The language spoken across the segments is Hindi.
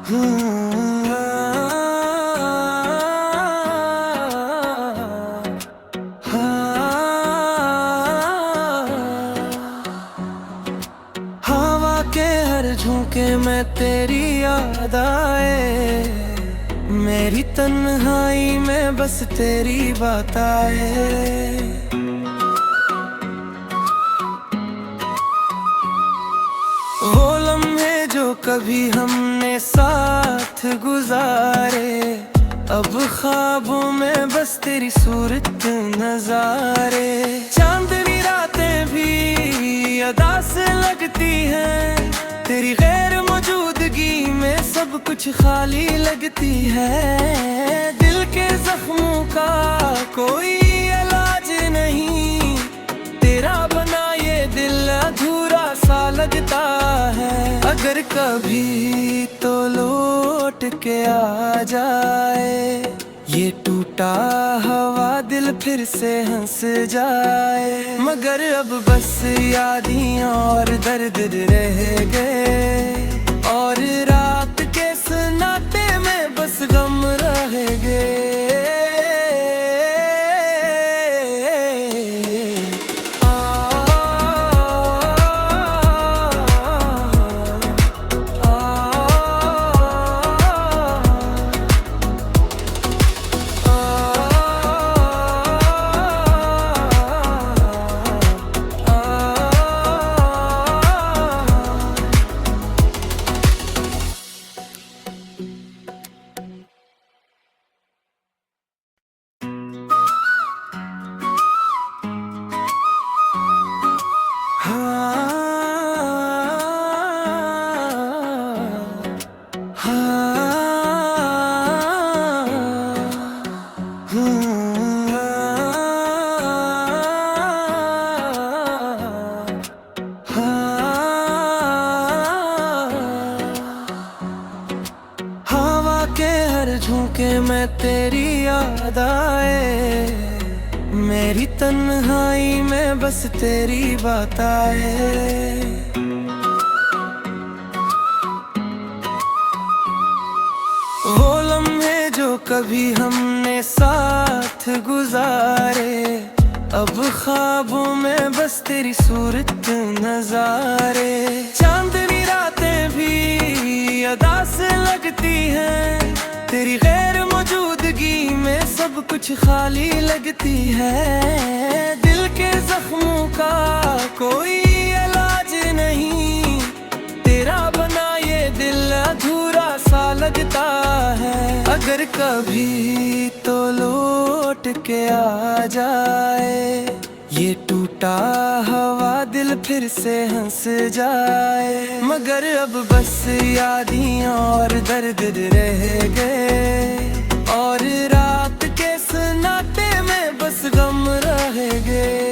हवा के हर झोंके में तेरी याद आए, मेरी तन्हाई में बस तेरी बात आए। वो लम्हे जो कभी हमने साथ गुजारे, अब ख्वाबों में बस तेरी सूरत नजारे। चांदनी रातें भी अदा से लगती हैं, तेरी गैर मौजूदगी में सब कुछ खाली लगती है। दिल के जख्मों का कोई इलाज नहीं, तेरा बना ये दिल अधूरा सा लगता है। अगर कभी तो लौट के आ जाए, ये टूटा हवा दिल फिर से हंस जाए। मगर अब बस यादियां और दर्द रह गए, और रात के सन्नाटे में बस गम रह गए। झोंके में तेरी याद आए, मेरी तन्हाई में बस तेरी बात आए। वो लम्हे जो कभी हमने साथ गुजारे, अब ख्वाबों में बस तेरी सूरत नजारे। चांदनी रातें भी अदा से लगती हैं, तेरी गैर मौजूदगी में सब कुछ खाली लगती है। दिल के जख्मों का कोई इलाज नहीं, तेरा बना ये दिल अधूरा सा लगता है। अगर कभी तो लौट के आ जाए, ये टूटा हवा दिल फिर से हंस जाए। मगर अब बस यादियां और दर्द रह गए, और रात के सन्नाटे में बस गम रह गए।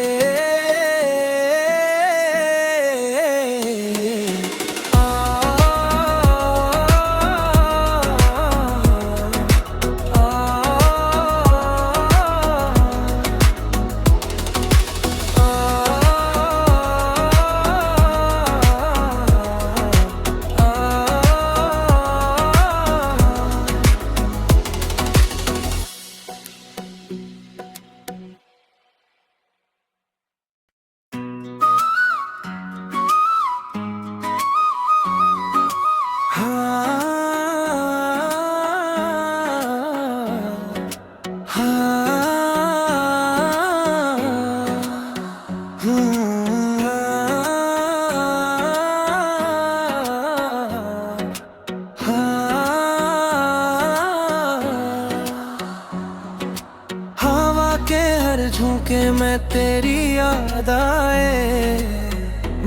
झोंके में तेरी याद आए,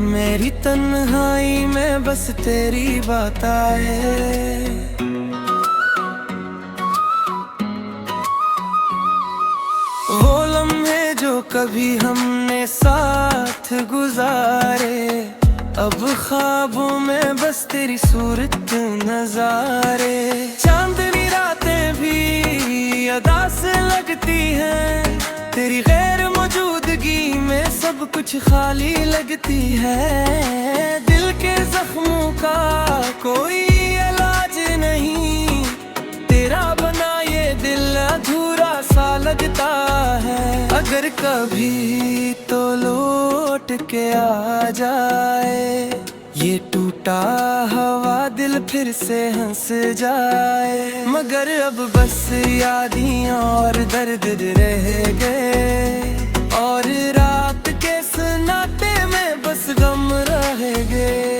मेरी तन्हाई में बस तेरी बात आए। वो लम्हे जो कभी हमने साथ गुजारे, अब ख्वाबों में बस तेरी सूरत नजारे। चांदनी रातें भी अदा से लगती हैं, तेरी गैर मौजूदगी में सब कुछ खाली लगती है। दिल के जख्मों का कोई इलाज नहीं, कभी तो लौट के आ जाए, ये टूटा हवा दिल फिर से हंस जाए। मगर अब बस यादियां और दर्द रह गए, और रात के सन्नाटे में बस गम रह गए।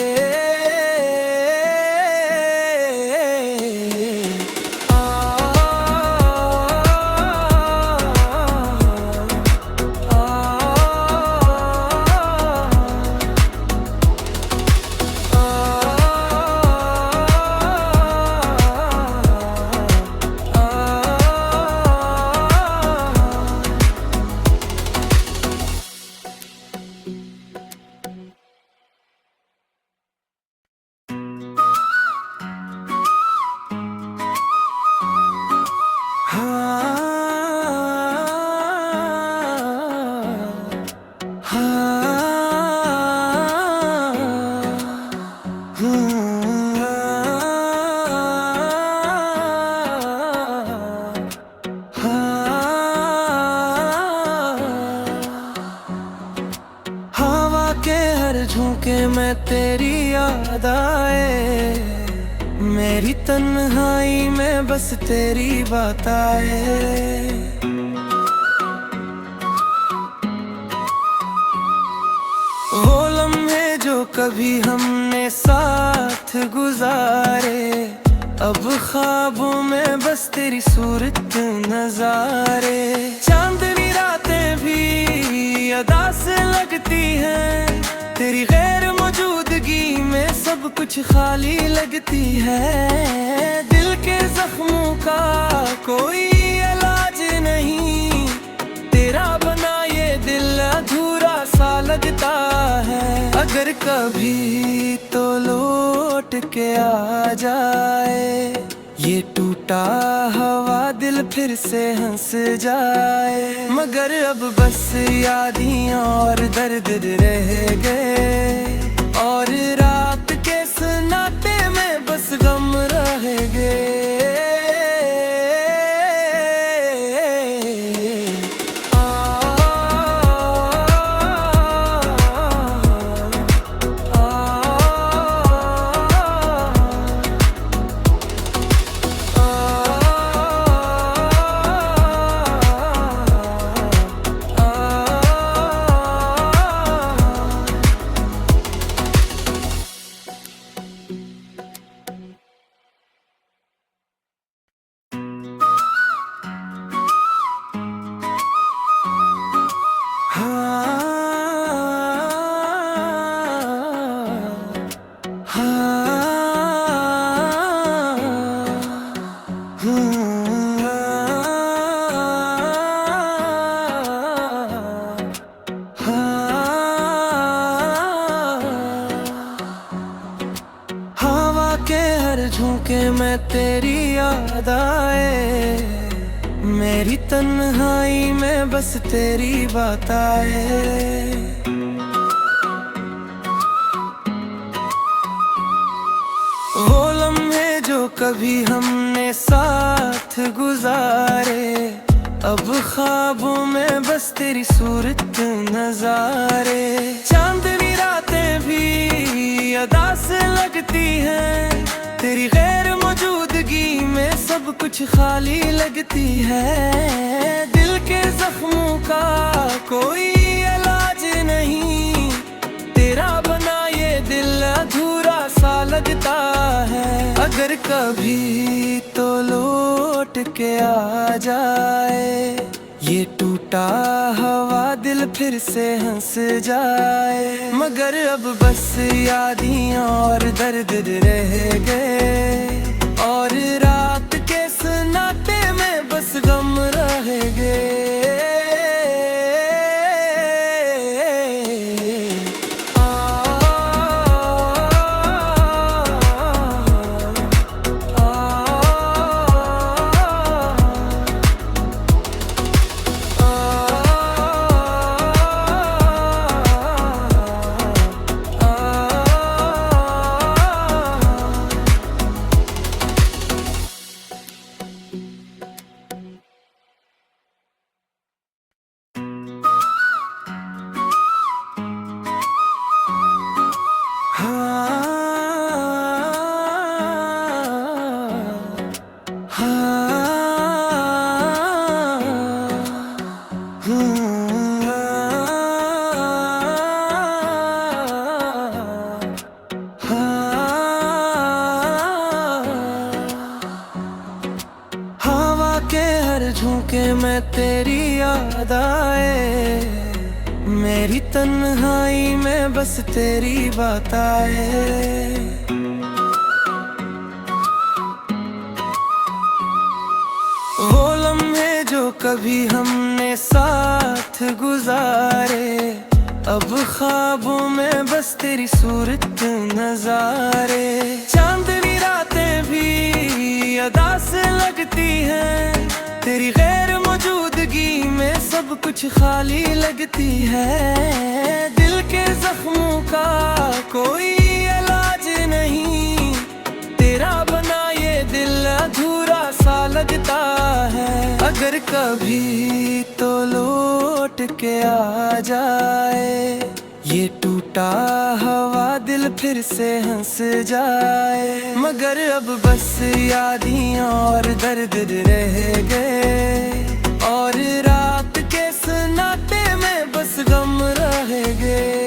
हवा के हर झोंके में तेरी याद आए, मेरी तन्हाई में बस तेरी बात आए। वो लम्हे जो कभी हमने साथ गुजारे, अब ख्वाबों में बस तेरी सूरत नजारे। चांदनी रातें भी अदा से लगती हैं, तेरी गैर मौजूदगी में सब कुछ खाली लगती है। दिल के जख्मों का कोई इलाज नहीं, तेरा बना ये दिल अधूरा सा लगता है। अगर कभी तो लौट के आ जाए, ये टूटा हवा दिल फिर से हंस जाए। मगर अब बस यादियां और दर्द रह गए, और रात के सन्नाटे में बस गम रह गए। झोंके में तेरी याद आए, मेरी तन्हाई में बस तेरी बात आए। वो लम्हे जो कभी हमने साथ गुजारे, अब ख्वाबों में बस तेरी सूरत नजारे। चांदनी रातें भी अदा से लगती हैं, तेरी गैर मौजूदगी में सब कुछ खाली लगती है। दिल के जख्मों का कोई इलाज नहीं, तेरा बना ये दिल अधूरा सा लगता है। अगर कभी तो लौट के आ जाए, ये टूटा हवा दिल फिर से हंस जाए। मगर अब बस यादियां और दर्द रह गए, और रात के सन्नाटे में बस गम रह गए। झोंके में तेरी याद आए, मेरी तन्हाई में बस तेरी बात आए। वो लम्हे जो कभी हमने साथ गुजारे, अब ख्वाबों में बस तेरी सूरत नजारे। चांदनी रातें भी अदा से लगती हैं, तेरी गैर मौजूदगी में सब कुछ खाली लगती है। दिल के जख्मों का कोई इलाज नहीं, तेरा बना ये दिल अधूरा सा लगता है। अगर कभी तो लौट के आ जाए, ये टूटा हुआ दिल फिर से हंस जाए। मगर अब बस यादियां और दर्द रह गए, और रात के सन्नाटे में बस गम रह गए।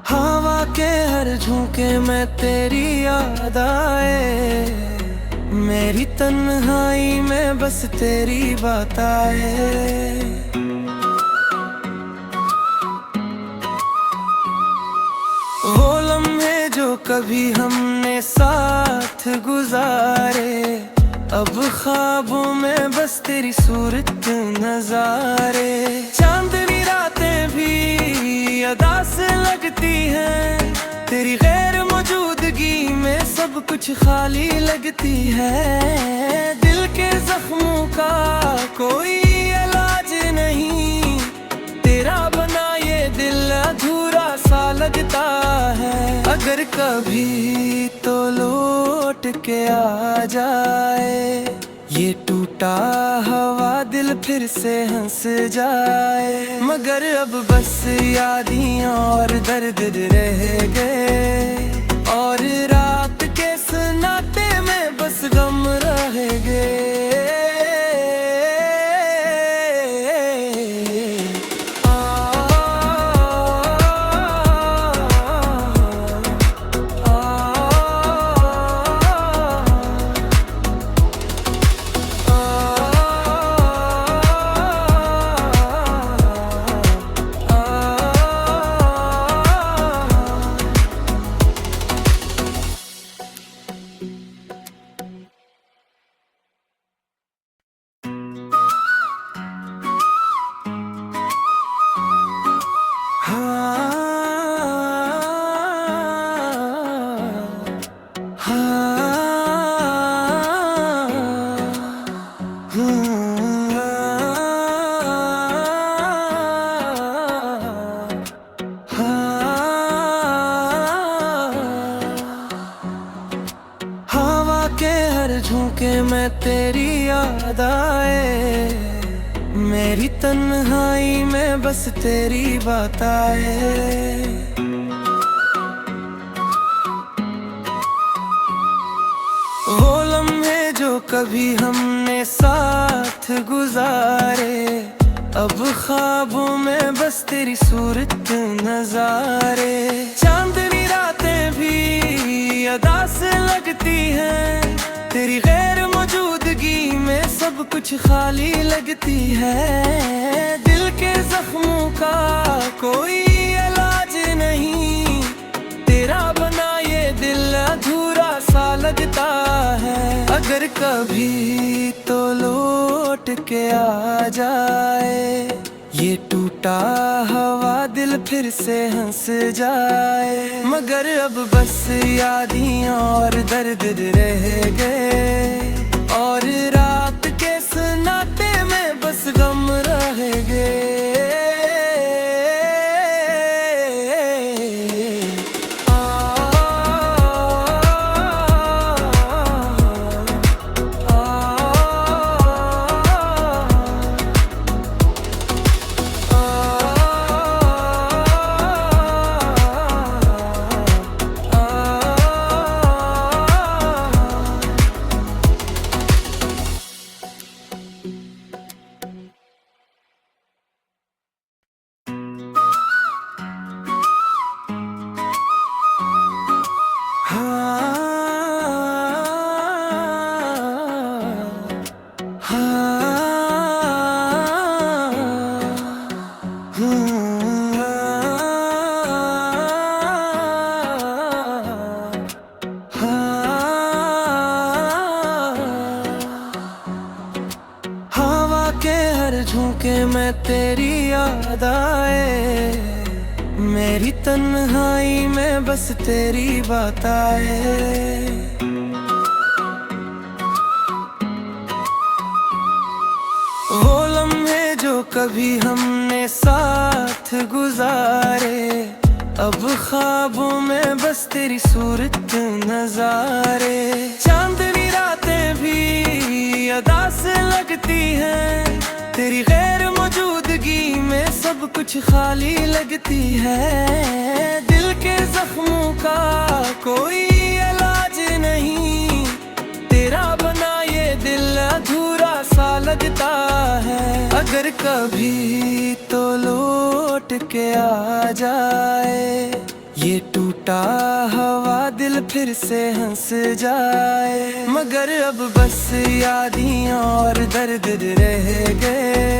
हवा के हर झोंके में तेरी याद आए, मेरी तन्हाई में बस तेरी बात आए। वो लम्हे जो कभी हमने साथ गुजारे, अब ख्वाबों में बस तेरी सूरत नजारे। चांदनी रातें भी अदा से लगती हैं, तेरी गैर मौजूदगी में सब कुछ खाली लगती है। दिल के जख्मों का कोई इलाज नहीं, तेरा बना ये दिल अधूरा सा लगता है। अगर कभी तो लौट के आ जाए, ये टूटा हुआ दिल फिर से हंस जाए। मगर अब बस यादियां और दर्द रह गए, और रात के सन्नाटे में बस गम रह गए। झोंके में तेरी याद आए, मेरी तन्हाई में बस तेरी बात आए। वो लम्हे जो कभी हमने साथ गुजारे, अब ख्वाबों में बस तेरी सूरत नजारे। चांदनी रातें भी अदा से लगती हैं, तेरी गैर मौजूदगी में सब कुछ खाली लगती है। दिल के जख्मों का कोई इलाज नहीं, तेरा बना ये दिल अधूरा सा लगता है। अगर कभी तो लौट के आ जाए, ये टूटा टूटा हवा दिल फिर से हंस जाए, मगर अब बस यादियां और दर्द रह गए, और रात के सन्नाटे में बस गम रह गए। हवा के हर झोंके में तेरी याद आए, मेरी तन्हाई में बस तेरी बात आए। वो लम्हे जो कभी हमने साथ गुजारे, अब ख्वाबों में बस तेरी सूरत नजारे। चांदनी रातें भी अदा से लगती हैं, तेरी गैर मौजूदगी में सब कुछ खाली लगती है। दिल के जख्मों का कोई इलाज नहीं, तेरा बना ये दिल अधूरा सा लगता है। अगर कभी तो लौट के आ जाए, ये टूटा हवा दिल फिर से हंस जाए, मगर अब बस यादियां और दर्द रह गए।